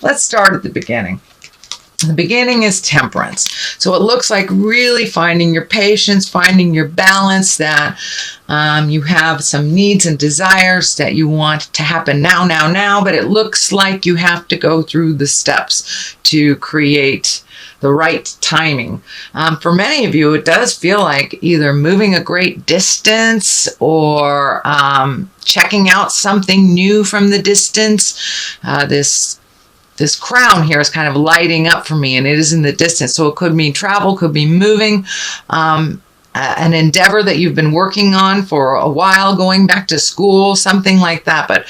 let's start at the beginning. The beginning is temperance. So it looks like really finding your patience, finding your balance, that you have some needs and desires that you want to happen now, but it looks like you have to go through the steps to create the right timing. For many of you, it does feel like either moving a great distance or checking out something new from the distance. This crown here is kind of lighting up for me, and it is in the distance. So it could mean travel, could be moving, an endeavor that you've been working on for a while, going back to school, something like that. But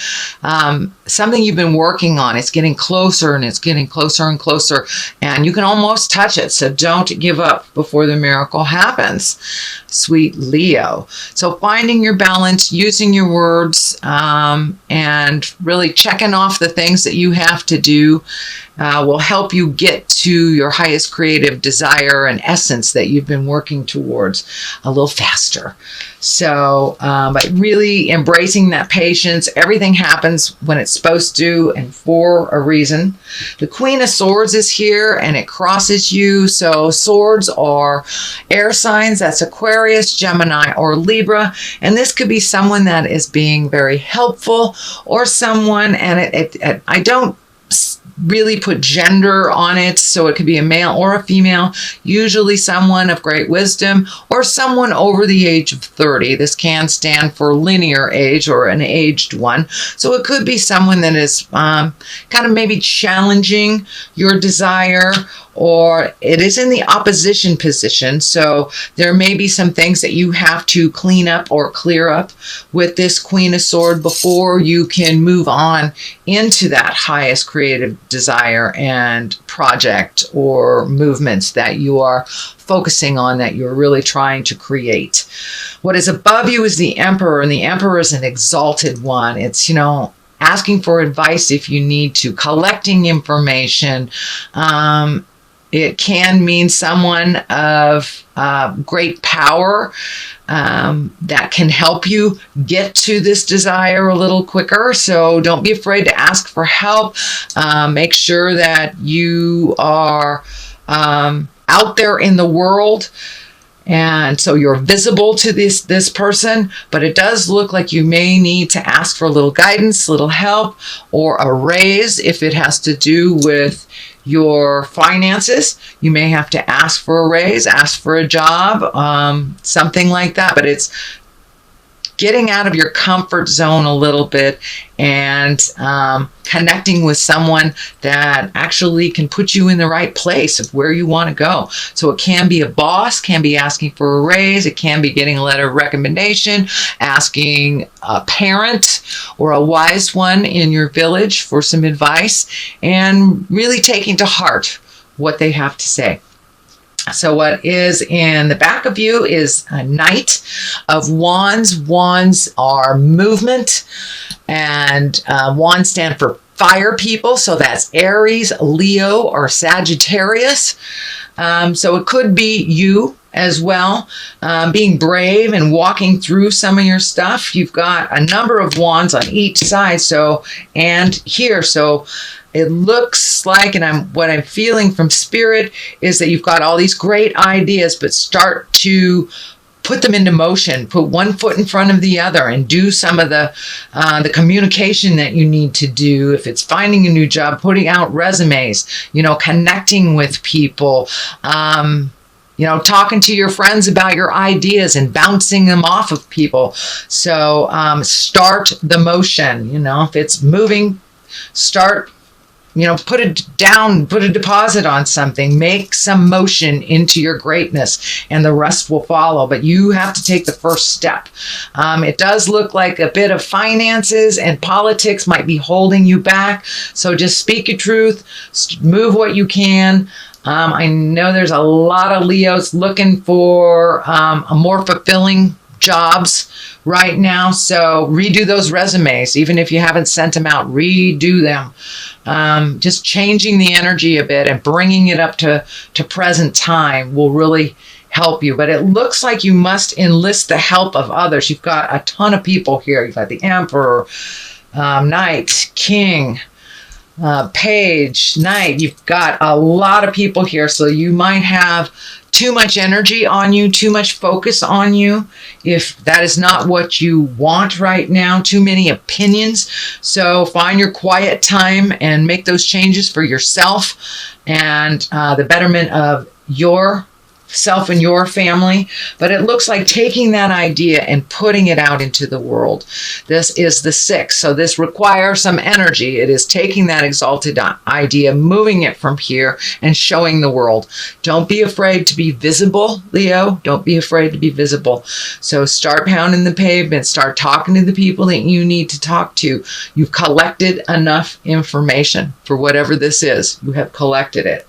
something you've been working on, it's getting closer and it's getting closer and closer, and you can almost touch it. So don't give up before the miracle happens, sweet Leo. So finding your balance, using your words, and really checking off the things that you have to do will help you get to your highest creative desire and essence that you've been working towards a little faster. So by really embracing that patience, everything happens when it's supposed to and for a reason. The Queen of Swords is here and it crosses you. So swords are air signs. That's Aquarius, Gemini, or Libra. And this could be someone that is being very helpful, or someone, and I don't really put gender on it, so it could be a male or a female, usually someone of great wisdom or someone over the age of 30. This can stand for linear age or an aged one. So it could be someone that is kind of maybe challenging your desire, or it is in the opposition position. So there may be some things that you have to clean up or clear up with this Queen of Swords before you can move on into that highest creative desire and project or movements that you are focusing on, that you're really trying to create. What is above you is the Emperor, and the Emperor is an exalted one. It's, asking for advice if you need to, collecting information. It can mean someone of great power that can help you get to this desire a little quicker. So don't be afraid to ask for help. Make sure that you are out there in the world, and so you're visible to this person. But it does look like you may need to ask for a little guidance, a little help, or a raise if it has to do with your finances. You may have to ask for a raise, ask for a job, something like that. But it's getting out of your comfort zone a little bit and connecting with someone that actually can put you in the right place of where you want to go. So it can be a boss, can be asking for a raise, it can be getting a letter of recommendation, asking a parent or a wise one in your village for some advice, and really taking to heart what they have to say. So what is in the back of you is a Knight of Wands. Wands are movement, and wands stand for fire people. So that's Aries, Leo, or Sagittarius. So it could be you as well, being brave and walking through some of your stuff. You've got a number of wands on each side, and here. So it looks like, and what I'm feeling from Spirit is that you've got all these great ideas, but start to put them into motion. Put one foot in front of the other and do some of the communication that you need to do. If it's finding a new job, putting out resumes, connecting with people, talking to your friends about your ideas and bouncing them off of people. So start the motion. If it's moving, start. Put it down, put a deposit on something, make some motion into your greatness, and the rest will follow. But you have to take the first step. It does look like a bit of finances and politics might be holding you back. So just speak your truth, move what you can. I know there's a lot of Leos looking for a more fulfilling jobs right now. So redo those resumes. Even if you haven't sent them out, redo them. Just changing the energy a bit and bringing it up to present time will really help you. But it looks like you must enlist the help of others. You've got a ton of people here. You've got the Emperor, Knight, King, Page, Knight, you've got a lot of people here, so you might have too much energy on you, too much focus on you, if that is not what you want right now, too many opinions. So find your quiet time and make those changes for yourself and the betterment of your self and your family. But it looks like taking that idea and putting it out into the world. This is the 6, so this requires some energy. It is taking that exalted idea, moving it from here and showing the world. Don't be afraid to be visible, Leo. Don't be afraid to be visible. So start pounding the pavement, start talking to the people that you need to talk to. You've collected enough information for whatever this is. You have collected it.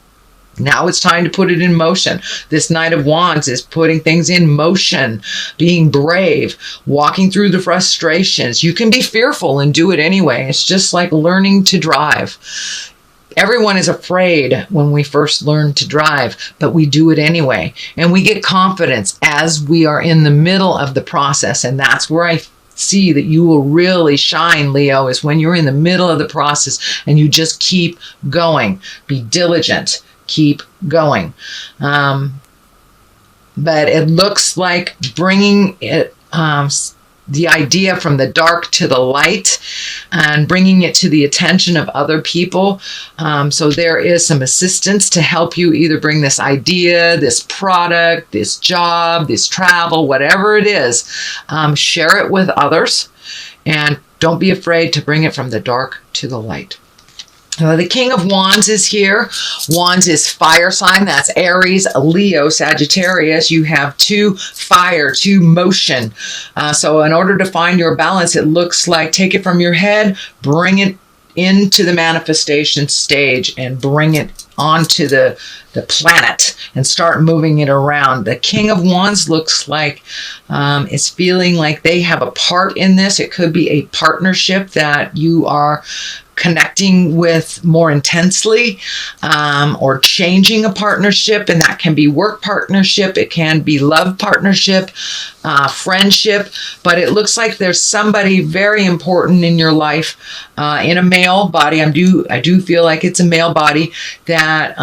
Now it's time to put it in motion. This Knight of Wands is putting things in motion, being brave, walking through the frustrations. You can be fearful and do it anyway. It's just like learning to drive. Everyone is afraid when we first learn to drive, but we do it anyway. And we get confidence as we are in the middle of the process. And that's where I see that you will really shine, Leo, is when you're in the middle of the process and you just keep going. Be diligent. Keep going. But it looks like bringing it, the idea from the dark to the light and bringing it to the attention of other people. So there is some assistance to help you either bring this idea, this product, this job, this travel, whatever it is. Share it with others and don't be afraid to bring it from the dark to the light. The King of Wands is here. Wands is fire sign. That's Aries, Leo, Sagittarius. You have 2 fire, 2 motion. So in order to find your balance, it looks like take it from your head, bring it into the manifestation stage and bring it onto the planet and start moving it around. The King of Wands looks like it's feeling like they have a part in this. It could be a partnership that you are connecting with more intensely, or changing a partnership, and that can be work partnership, it can be love partnership, friendship, but it looks like there's somebody very important in your life, in a male body. I do feel like it's a male body that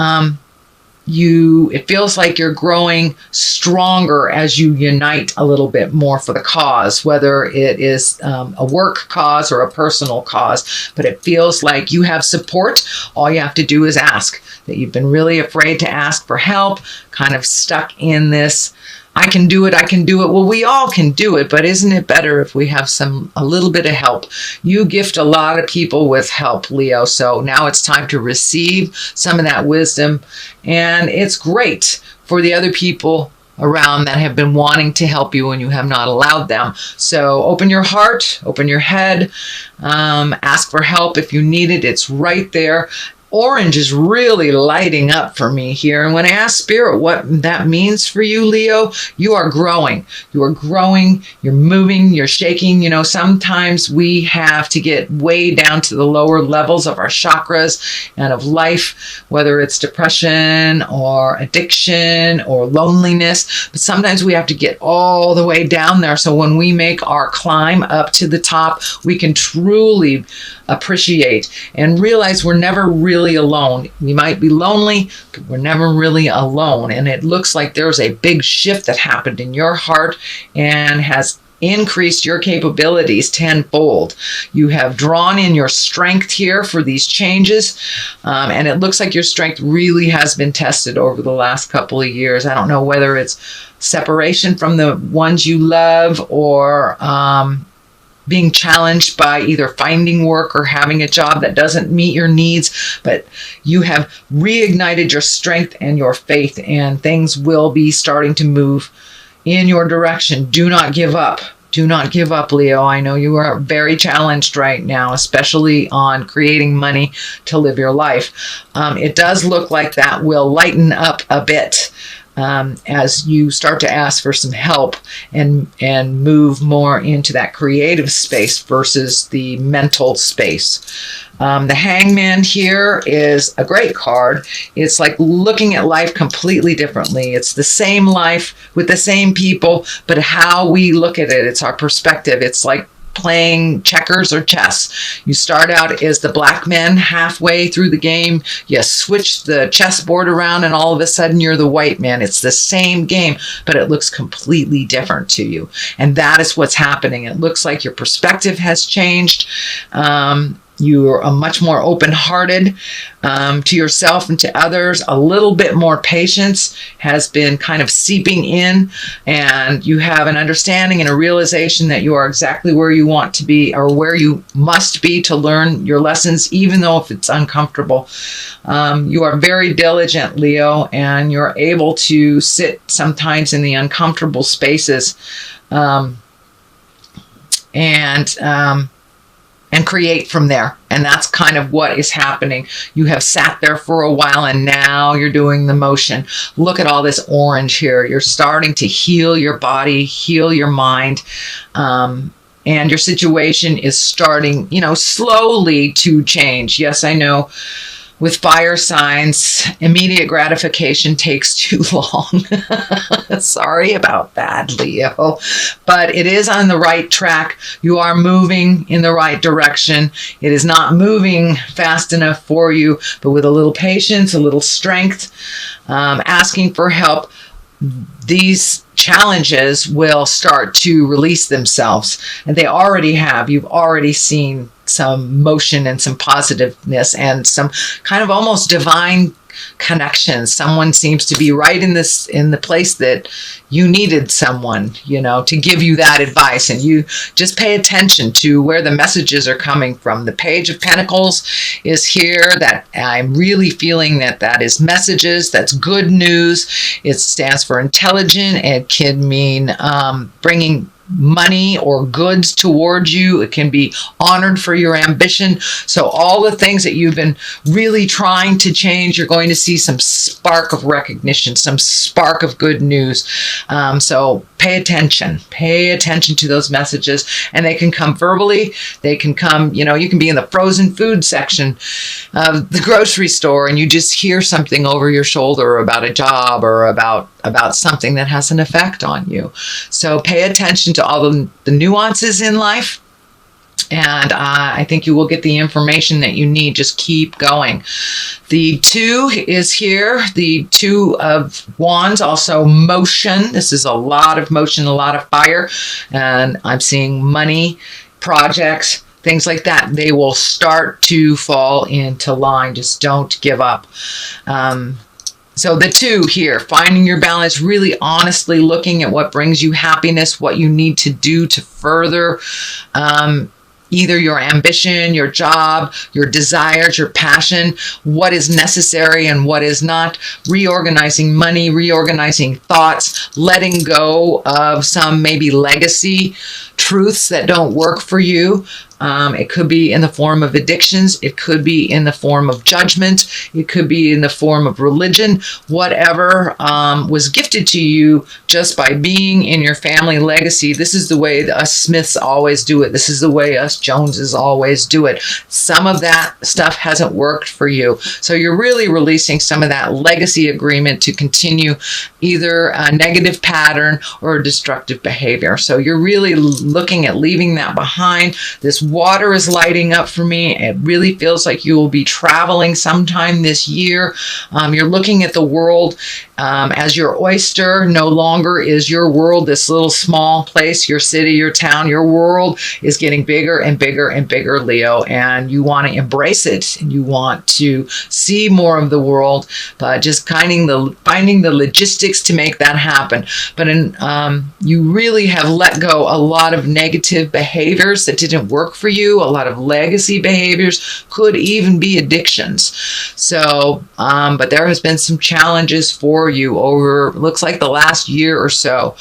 it feels like you're growing stronger as you unite a little bit more for the cause, whether it is a work cause or a personal cause, but it feels like you have support. All you have to do is ask. That you've been really afraid to ask for help, kind of stuck in this, I can do it, I can do it. Well, we all can do it, but isn't it better if we have a little bit of help? You gift a lot of people with help, Leo, so now it's time to receive some of that wisdom, and it's great for the other people around that have been wanting to help you and you have not allowed them. So open your heart, open your head, ask for help if you need it. It's right there. Orange is really lighting up for me here. And when I ask Spirit what that means for you, Leo, you are growing. You are growing, you're moving, you're shaking. You know, sometimes we have to get way down to the lower levels of our chakras and of life, whether it's depression or addiction or loneliness. But sometimes we have to get all the way down there. So when we make our climb up to the top, we can truly appreciate and realize we're never really alone. We might be lonely, but we're never really alone. And it looks like there's a big shift that happened in your heart and has increased your capabilities tenfold. You have drawn in your strength here for these changes, and it looks like your strength really has been tested over the last couple of years. I don't know whether it's separation from the ones you love or being challenged by either finding work or having a job that doesn't meet your needs, but you have reignited your strength and your faith, and things will be starting to move in your direction. Do not give up. Do not give up, Leo. I know you are very challenged right now, especially on creating money to live your life. It does look like that will lighten up a bit as you start to ask for some help and move more into that creative space versus the mental space. The Hangman here is a great card. It's like looking at life completely differently. It's the same life with the same people, but how we look at it, it's our perspective. It's like playing checkers or chess. You start out as the black man halfway through the game. You switch the chessboard around and all of a sudden you're the white man. It's the same game, but it looks completely different to you. And that is what's happening. It looks like your perspective has changed. You are much more open-hearted to yourself and to others. A little bit more patience has been kind of seeping in, and you have an understanding and a realization that you are exactly where you want to be or where you must be to learn your lessons, even though if it's uncomfortable. You are very diligent, Leo, and you're able to sit sometimes in the uncomfortable spaces and create from there. And that's kind of what is happening. You have sat there for a while and now you're doing the motion. Look at all this orange here. You're starting to heal your body, heal your mind. And your situation is starting, slowly to change. Yes, I know. With fire signs, immediate gratification takes too long. Sorry about that, Leo. But it is on the right track. You are moving in the right direction. It is not moving fast enough for you, but with a little patience, a little strength, asking for help, these challenges will start to release themselves. And they already have. You've already seen some motion and some positiveness and some kind of almost divine connections. Someone seems to be right in the place that you needed someone, to give you that advice. And you just pay attention to where the messages are coming from. The Page of Pentacles is here. That I'm really feeling that is messages. That's good news. It stands for intelligent. It can mean bringing money or goods towards you. It can be honored for your ambition. So all the things that you've been really trying to change, you're going to see some spark of recognition, some spark of good news. So pay attention to those messages, and they can come verbally. They can come, you can be in the frozen food section of the grocery store and you just hear something over your shoulder about a job or about something that has an effect on you. So pay attention to all the nuances in life, and I think you will get the information that you need. Just keep going. The 2 is here. The 2 of Wands, also motion. This is a lot of motion, a lot of fire, and I'm seeing money, projects, things like that. They will start to fall into line. Just don't give up. So the 2 here, finding your balance, really honestly looking at what brings you happiness, what you need to do to further either your ambition, your job, your desires, your passion, what is necessary and what is not, reorganizing money, reorganizing thoughts, letting go of some maybe legacy truths that don't work for you. It could be in the form of addictions. It could be in the form of judgment. It could be in the form of religion. Whatever was gifted to you just by being in your family legacy. This is the way us Smiths always do it. This is the way us Joneses always do it. Some of that stuff hasn't worked for you. So you're really releasing some of that legacy agreement to continue either a negative pattern or a destructive behavior. So you're really looking at leaving that behind. This water is lighting up for me. It really feels like you will be traveling sometime this year. You're looking at the world as your oyster. No longer is your world this little small place, your city, your town. Your world is getting bigger and bigger and bigger, Leo, and you want to embrace it and you want to see more of the world, but just finding the logistics to make that happen. But you really have let go a lot of negative behaviors that didn't work for you. A lot of legacy behaviors, could even be addictions. So, but there has been some challenges for you over, looks like the last year or so.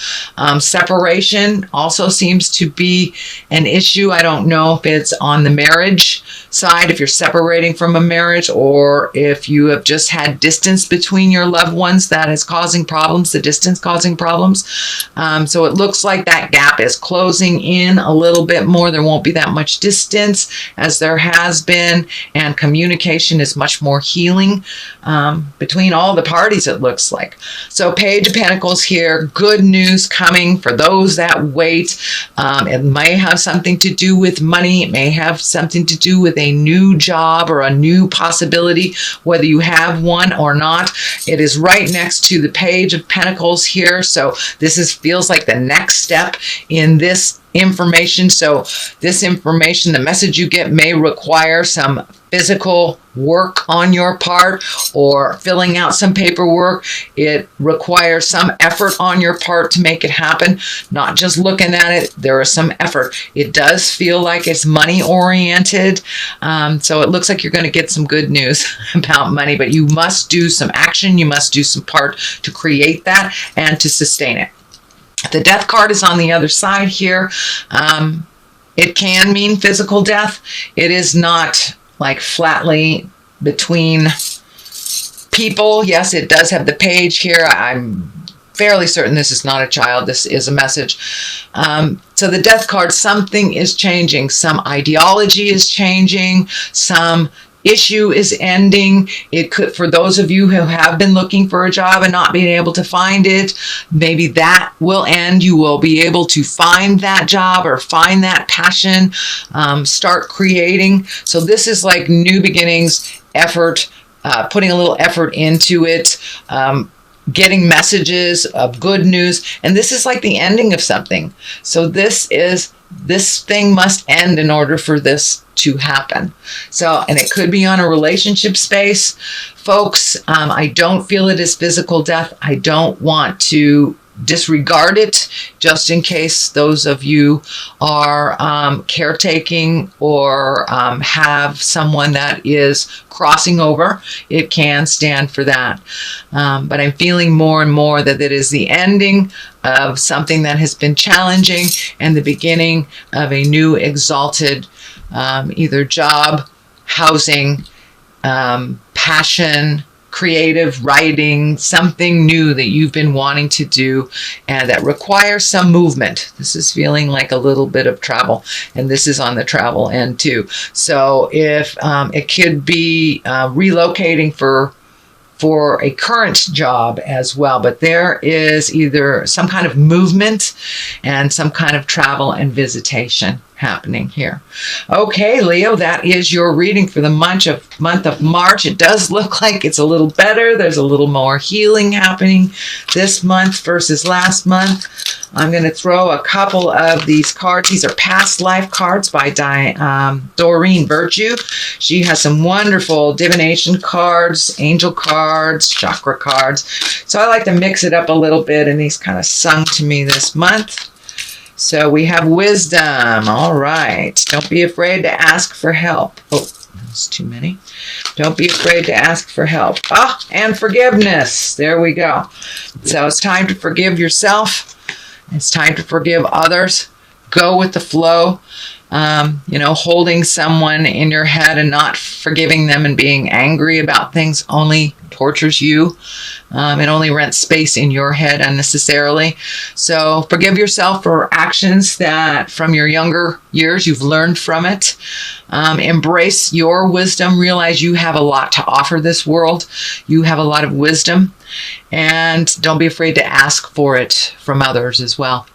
Separation also seems to be an issue. I don't know if it's on the marriage side, if you're separating from a marriage, or if you have just had distance between your loved ones that is causing problems, the distance causing problems. So it looks like that gap is closing in a little bit more. There won't be that much distance as there has been, and communication is much more healing between all the parties, it looks like. So Page of Pentacles here, good news coming for those that wait. It may have something to do with money. It may have something to do with a new job or a new possibility, whether you have one or not. It is right next to the Page of Pentacles here. So this feels like the next step in this information. So this information, the message you get, may require some physical work on your part or filling out some paperwork. It requires some effort on your part to make it happen, not just looking at it. There is some effort. It does feel like it's money oriented. So it looks like you're going to get some good news about money, but you must do some action. You must do some part to create that and to sustain it. The Death card is on the other side here. It can mean physical death. It is not like flatly between people. Yes, it does have the page here. I'm fairly certain this is not a child. This is a message. So the Death card, something is changing. Some ideology is changing. Some issue is ending. It could, for those of you who have been looking for a job and not being able to find it, maybe that will end. You will be able to find that job or find that passion, start creating. So this is like new beginnings, effort, putting a little effort into it, getting messages of good news. And this is like the ending of something. So this thing must end in order for this to happen. So, and it could be on a relationship space. Folks, I don't feel it is physical death. I don't want to disregard it, just in case those of you are caretaking or have someone that is crossing over. It can stand for that. But I'm feeling more and more that it is the ending of something that has been challenging and the beginning of a new exalted either job, housing, passion, creative writing, something new that you've been wanting to do and that requires some movement. This is feeling like a little bit of travel, and this is on the travel end too. So if it could be relocating for a current job as well, but there is either some kind of movement and some kind of travel and visitation happening here. Okay, Leo, that is your reading for the month of March. It does look like it's a little better. There's a little more healing happening this month versus last month. I'm going to throw a couple of these cards. These are past life cards by Doreen Virtue. She has some wonderful divination cards, angel cards, chakra cards. So I like to mix it up a little bit, and these kind of sung to me this month. So we have wisdom. All right. Don't be afraid to ask for help. Oh, that's too many. Don't be afraid to ask for help. Ah, and forgiveness. There we go. So it's time to forgive yourself. It's time to forgive others. Go with the flow. Holding someone in your head and not forgiving them and being angry about things only tortures you. It only rents space in your head unnecessarily. So forgive yourself for actions that from your younger years you've learned from it. Embrace your wisdom. Realize you have a lot to offer this world. You have a lot of wisdom. And don't be afraid to ask for it from others as well.